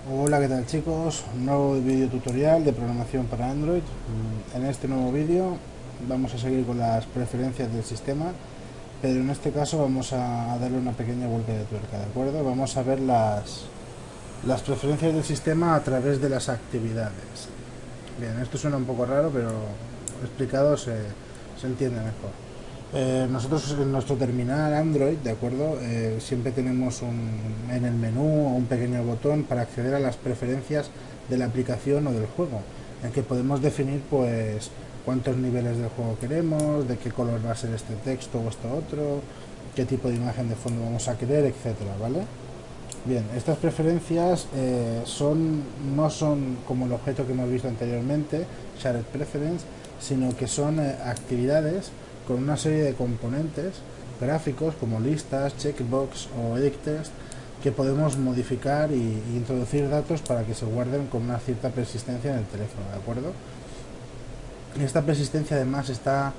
Hola, ¿qué tal chicos? Un nuevo vídeo tutorial de programación para Android. En este nuevo vídeo vamos a seguir con las preferencias del sistema, pero en este caso vamos a darle una pequeña vuelta de tuerca, ¿de acuerdo? Vamos a ver las preferencias del sistema a través de las actividades. Bien, esto suena un poco raro, pero explicado se entiende mejor. Nosotros en nuestro terminal Android, ¿de acuerdo? Siempre tenemos en el menú un pequeño botón para acceder a las preferencias de la aplicación o del juego, en que podemos definir pues cuántos niveles del juego queremos, de qué color va a ser este texto o esto otro, qué tipo de imagen de fondo vamos a querer, etcétera, ¿vale? Bien, estas preferencias no son como el objeto que hemos visto anteriormente, Shared Preference, sino que son actividades con una serie de componentes gráficos como listas, checkbox o edit test que podemos modificar y introducir datos para que se guarden con una cierta persistencia en el teléfono, ¿de acuerdo? Esta persistencia además está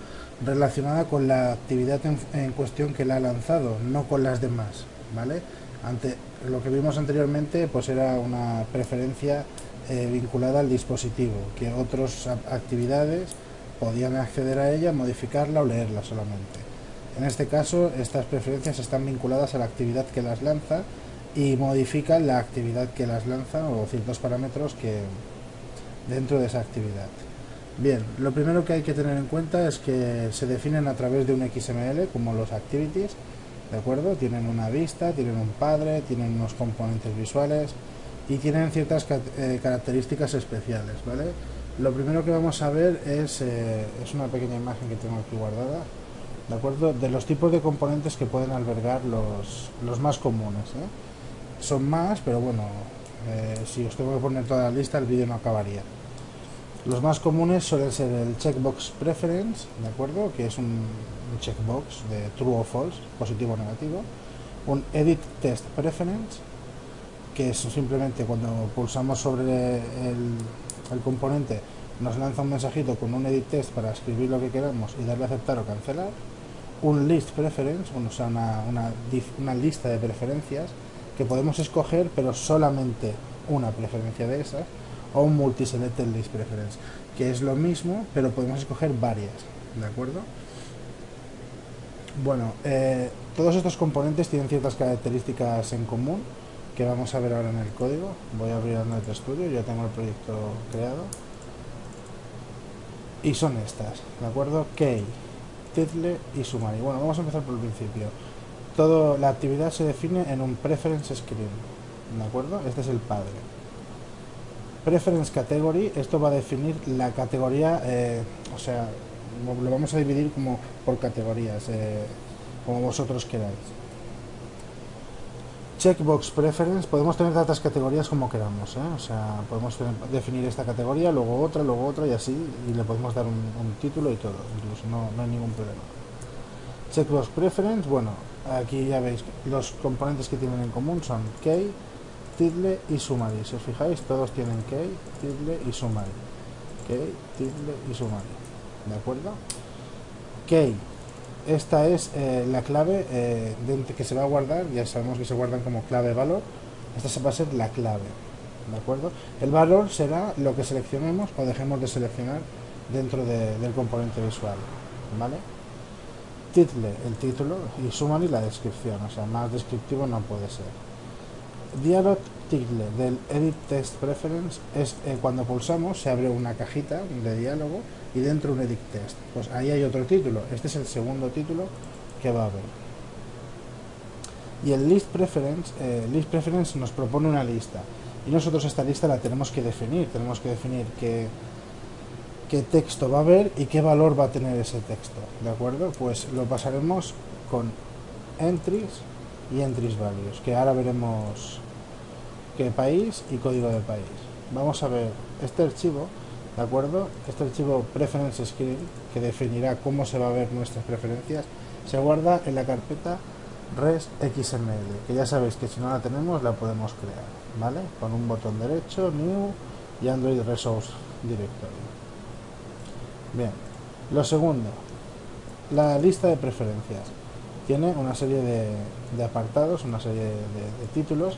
relacionada con la actividad en cuestión que la ha lanzado, no con las demás, ¿vale? Ante lo que vimos anteriormente, pues era una preferencia vinculada al dispositivo, que otras actividades podían acceder a ella, modificarla o leerla solamente. En este caso, estas preferencias están vinculadas a la actividad que las lanza y modifican la actividad que las lanza o ciertos parámetros que dentro de esa actividad. Bien, lo primero que hay que tener en cuenta es que se definen a través de un XML como los activities, ¿de acuerdo? Tienen una vista, tienen un padre, tienen unos componentes visuales y tienen ciertas características especiales, ¿vale? Lo primero que vamos a ver es una pequeña imagen que tengo aquí guardada, ¿de acuerdo? De los tipos de componentes que pueden albergar los más comunes, ¿eh? Son más, pero bueno, si os tengo que poner toda la lista el vídeo no acabaría. Los más comunes suelen ser el checkbox preference, ¿de acuerdo? Que es un checkbox de true o false, positivo o negativo. Un edit test preference, que es simplemente cuando pulsamos sobre el componente nos lanza un mensajito con un edit test para escribir lo que queramos y darle a aceptar o cancelar. Un list preference, o sea, una lista de preferencias que podemos escoger, pero solamente una preferencia de esas, o un multi-selected list preference, que es lo mismo, pero podemos escoger varias, ¿de acuerdo? Bueno, todos estos componentes tienen ciertas características en común que vamos a ver ahora en el código. Voy a abrir Android Studio, ya tengo el proyecto creado. Y son estas, ¿de acuerdo? Key, title y summary. Bueno, vamos a empezar por el principio. La actividad se define en un preference screen, ¿de acuerdo? Este es el padre. Preference category, esto va a definir la categoría, o sea, lo vamos a dividir como por categorías, como vosotros queráis. Checkbox preference, podemos tener tantas categorías como queramos, ¿eh? O sea, podemos definir esta categoría, luego otra y así, y le podemos dar un título y todo, incluso no hay ningún problema. Checkbox preference, bueno, aquí ya veis, los componentes que tienen en común son key, title y summary. Si os fijáis, todos tienen key, title y summary. Key, title y summary. ¿De acuerdo? Key. Esta es la clave que se va a guardar. Ya sabemos que se guardan como clave valor. Esta va a ser la clave. ¿De acuerdo? El valor será lo que seleccionemos o dejemos de seleccionar dentro del componente visual. ¿Vale? Title, el título, y summary, la descripción. O sea, más descriptivo no puede ser. Dialog title del Edit Test Preference es cuando pulsamos se abre una cajita de diálogo y dentro un Edit Test. Pues ahí hay otro título. Este es el segundo título que va a haber. Y el List Preference nos propone una lista y nosotros esta lista la tenemos que definir. Tenemos que definir qué texto va a haber y qué valor va a tener ese texto. ¿De acuerdo? Pues lo pasaremos con entries y entries values, que ahora veremos qué país y código de país. Vamos a ver este archivo, ¿de acuerdo? Este archivo preference screen, que definirá cómo se va a ver nuestras preferencias, se guarda en la carpeta res.xml, que ya sabéis que si no la tenemos la podemos crear, ¿vale? Con un botón derecho, new y Android Resource Directory. Bien, lo segundo, la lista de preferencias tiene una serie de apartados, una serie de títulos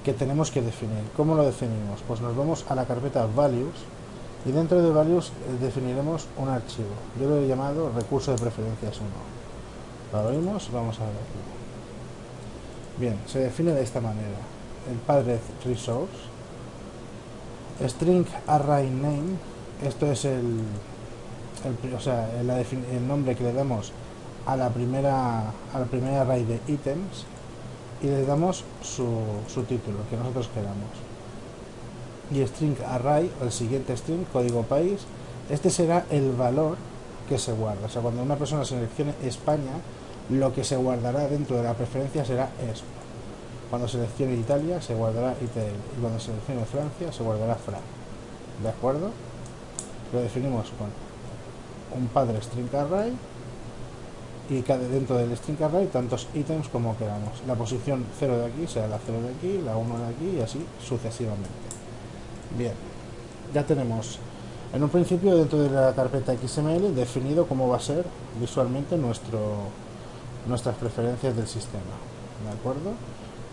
que tenemos que definir. ¿Cómo lo definimos? Pues nos vamos a la carpeta values y dentro de values definiremos un archivo. Yo lo he llamado recurso de preferencias 1. Lo abrimos, vamos a verlo. Bien, se define de esta manera. El padre resource, string array name, esto es el nombre que le damos a la primera array de ítems y le damos su título que nosotros queramos. Y string array, el siguiente string, código país, este será el valor que se guarda. O sea, cuando una persona seleccione España, lo que se guardará dentro de la preferencia será ESP. Cuando seleccione Italia, se guardará ITL. Y cuando seleccione Francia, se guardará FRA. ¿De acuerdo? Lo definimos con un padre string array y dentro del string array tantos ítems como queramos. La posición 0 de aquí será la 0 de aquí, la 1 de aquí y así sucesivamente. Bien, ya tenemos en un principio dentro de la carpeta XML definido cómo va a ser visualmente nuestras preferencias del sistema. ¿De acuerdo?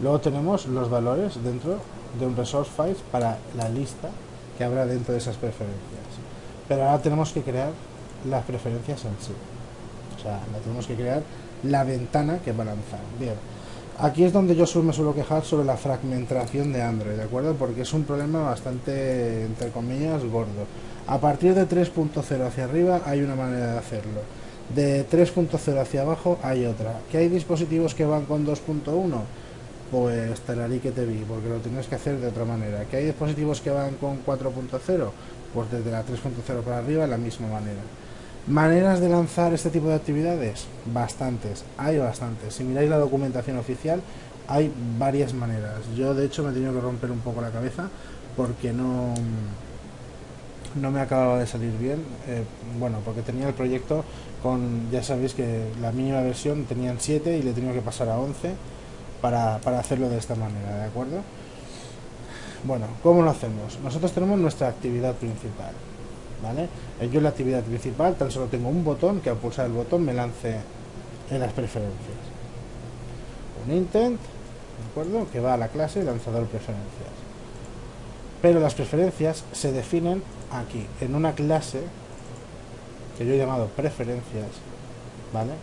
Luego tenemos los valores dentro de un resource file para la lista que habrá dentro de esas preferencias. Pero ahora tenemos que crear las preferencias en sí. O sea, tenemos que crear la ventana que va a lanzar. Bien, aquí es donde yo me suelo quejar sobre la fragmentación de Android, ¿de acuerdo? Porque es un problema bastante, entre comillas, gordo. A partir de 3.0 hacia arriba hay una manera de hacerlo. De 3.0 hacia abajo hay otra. ¿Que hay dispositivos que van con 2.1? Pues tararí que te vi, porque lo tienes que hacer de otra manera. ¿Que hay dispositivos que van con 4.0? Pues desde la 3.0 para arriba de la misma manera. ¿Maneras de lanzar este tipo de actividades? Bastantes, hay bastantes. Si miráis la documentación oficial, hay varias maneras. Yo de hecho me he tenido que romper un poco la cabeza porque no me acababa de salir bien. Bueno, porque tenía el proyecto con, ya sabéis que la mínima versión tenían 7 y le he tenido que pasar a 11 para hacerlo de esta manera, ¿de acuerdo? Bueno, ¿cómo lo hacemos? Nosotros tenemos nuestra actividad principal, ¿vale? Yo en la actividad principal tan solo tengo un botón que al pulsar el botón me lance en las preferencias. Un intent, ¿de acuerdo? Que va a la clase lanzador preferencias. Pero las preferencias se definen aquí, en una clase que yo he llamado preferencias, ¿vale?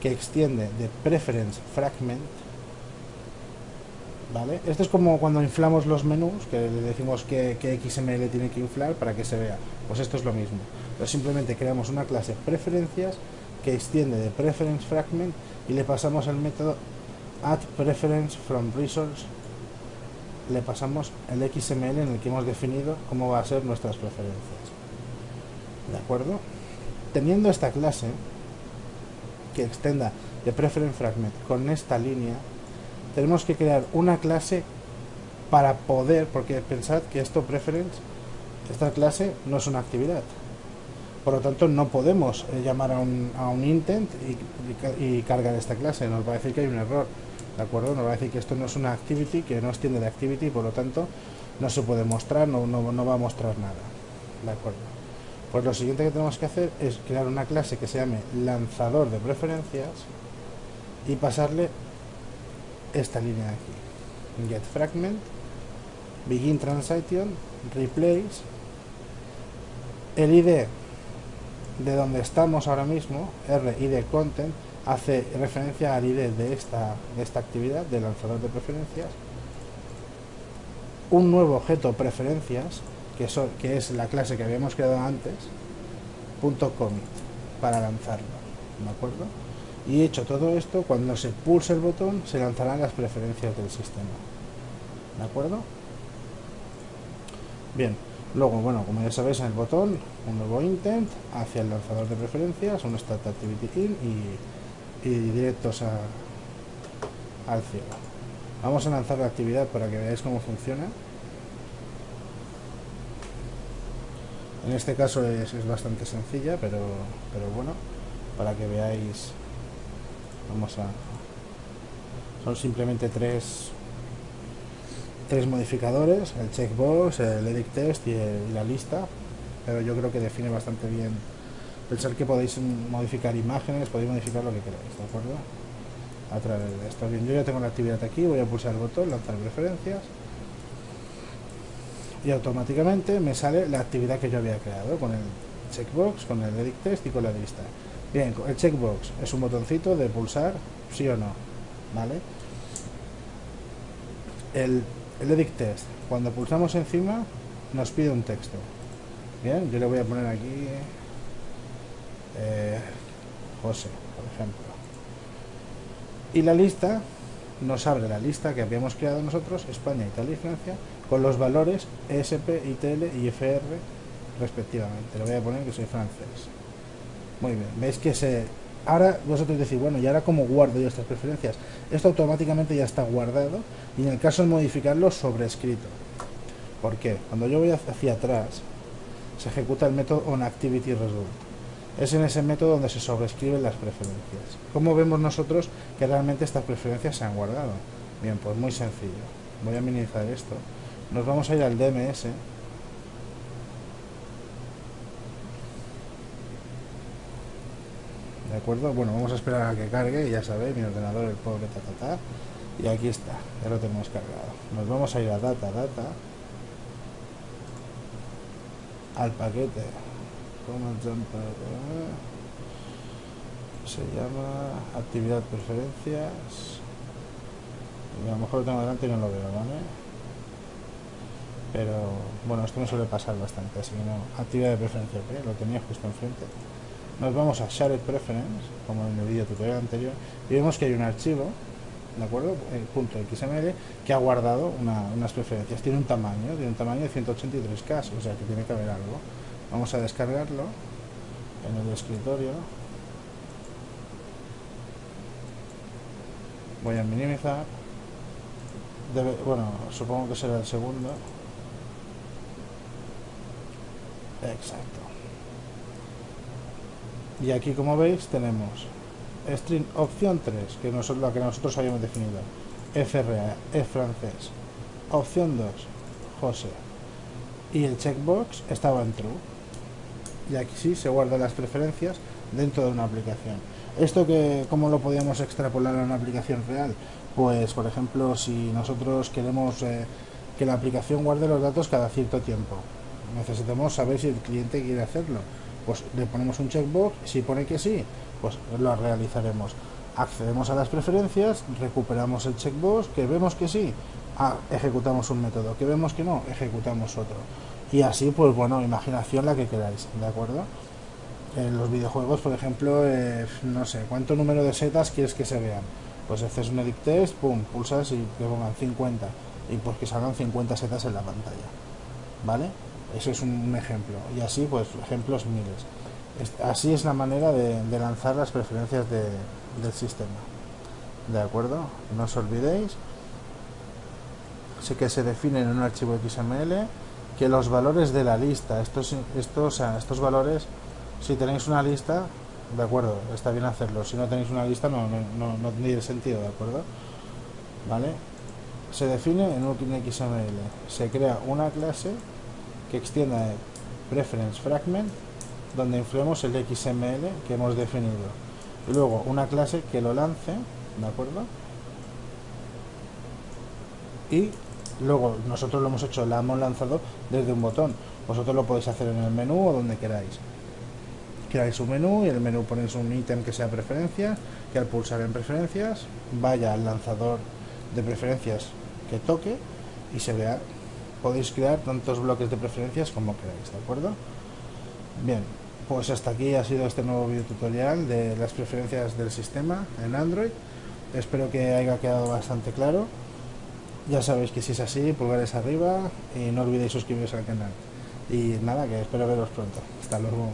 Que extiende de preference fragment, ¿vale? Esto es como cuando inflamos los menús, que le decimos que XML tiene que inflar para que se vea. Pues esto es lo mismo. Pero simplemente creamos una clase preferencias que extiende de preference fragment y le pasamos el método add preference from resource. Le pasamos el XML en el que hemos definido cómo va a ser nuestras preferencias. ¿De acuerdo? Teniendo esta clase que extienda de preference fragment con esta línea, tenemos que crear una clase para poder, porque pensad que esta clase no es una actividad, por lo tanto no podemos llamar a un intent y cargar esta clase, nos va a decir que hay un error, ¿de acuerdo? Nos va a decir que esto no es una activity, que no extiende de activity, por lo tanto no se puede mostrar, no va a mostrar nada, ¿de acuerdo? Pues lo siguiente que tenemos que hacer es crear una clase que se llame lanzador de preferencias y pasarle esta línea de aquí, get fragment, begin transition, replace, el ID de donde estamos ahora mismo, rid content, hace referencia al ID de esta actividad de lanzador de preferencias, un nuevo objeto preferencias, que es la clase que habíamos creado antes, .commit, para lanzarlo, ¿de acuerdo? Y hecho todo esto, cuando se pulse el botón se lanzarán las preferencias del sistema, ¿de acuerdo? Bien, luego, bueno, como ya sabéis, en el botón un nuevo intent hacia el lanzador de preferencias, un start activity in y directos al cielo. Vamos a lanzar la actividad para que veáis cómo funciona. En este caso es bastante sencilla, pero bueno, para que veáis. Son simplemente tres modificadores, el checkbox, el edit text y la lista, pero yo creo que define bastante bien. Pensar que podéis modificar imágenes, podéis modificar lo que queráis, ¿de acuerdo? A través de esto. Bien, yo ya tengo la actividad aquí, voy a pulsar el botón, lanzar preferencias, y automáticamente me sale la actividad que yo había creado con el checkbox, con el edit test y con la lista. Bien, el checkbox es un botoncito de pulsar sí o no, ¿vale? El edit test, cuando pulsamos encima nos pide un texto. Bien, yo le voy a poner aquí José, por ejemplo. Y la lista nos abre la lista que habíamos creado nosotros, España, Italia y Francia, con los valores ESP, ITL y FR respectivamente. Le voy a poner que soy francés. Muy bien, veis que ahora vosotros decís, bueno, ¿y ahora cómo guardo yo estas preferencias? Esto automáticamente ya está guardado y en el caso de modificarlo, sobrescrito. ¿Por qué? Cuando yo voy hacia atrás, se ejecuta el método onActivityResult. Es en ese método donde se sobrescriben las preferencias. ¿Cómo vemos nosotros que realmente estas preferencias se han guardado? Bien, pues muy sencillo. Voy a minimizar esto. Nos vamos a ir al DMS. ¿De acuerdo? Bueno, vamos a esperar a que cargue. Ya sabéis, mi ordenador, el pobre tatatá. Y aquí está, ya lo tenemos cargado. Nos vamos a ir a data, al paquete. Se llama actividad preferencias. Y a lo mejor lo tengo delante y no lo veo, ¿vale? Pero bueno, esto me suele pasar bastante, así que no. Actividad de preferencia, ¿ok? Lo tenía justo enfrente. Nos vamos a Shared Preference, como en el vídeo tutorial anterior, y vemos que hay un archivo, ¿de acuerdo? .xml que ha guardado unas preferencias. Tiene un tamaño de 183K, o sea que tiene que haber algo. Vamos a descargarlo en el escritorio. Voy a minimizar. Bueno, supongo que será el segundo. Exacto. Y aquí, como veis, tenemos string opción 3, que no es la que nosotros habíamos definido. FRA, es francés. Opción 2, José. Y el checkbox estaba en true. Y aquí sí se guardan las preferencias dentro de una aplicación. ¿Esto cómo lo podíamos extrapolar a una aplicación real? Pues, por ejemplo, si nosotros queremos que la aplicación guarde los datos cada cierto tiempo, necesitamos saber si el cliente quiere hacerlo. Pues le ponemos un checkbox, si pone que sí, pues lo realizaremos. Accedemos a las preferencias, recuperamos el checkbox, que vemos que sí, ejecutamos un método, que vemos que no, ejecutamos otro. Y así, pues bueno, imaginación la que queráis, ¿de acuerdo? En los videojuegos, por ejemplo, no sé, ¿cuánto número de setas quieres que se vean? Pues haces un edit test, pum, pulsas y que pongan 50. Y pues que salgan 50 setas en la pantalla. ¿Vale? Eso es un ejemplo. Y así, pues, ejemplos miles. Así es la manera de lanzar las preferencias del sistema. ¿De acuerdo? No os olvidéis. Sé que se definen en un archivo XML que los valores de la lista, estos valores, si tenéis una lista, de acuerdo, está bien hacerlo. Si no tenéis una lista, no tiene sentido, ¿de acuerdo? ¿Vale? Se define en un XML. Se crea una clase que extienda el preference fragment, donde influimos el XML que hemos definido. Y luego una clase que lo lance, ¿de acuerdo? Y luego nosotros lo hemos hecho, la hemos lanzado desde un botón. Vosotros lo podéis hacer en el menú o donde queráis. Creáis un menú y en el menú ponéis un ítem que sea preferencias, que al pulsar en preferencias vaya al lanzador de preferencias que toque y se vea. Podéis crear tantos bloques de preferencias como queráis, ¿de acuerdo? Bien, pues hasta aquí ha sido este nuevo video tutorial de las preferencias del sistema en Android. Espero que haya quedado bastante claro. Ya sabéis que si es así, pulgares arriba y no olvidéis suscribiros al canal. Y nada, que espero veros pronto. Hasta luego.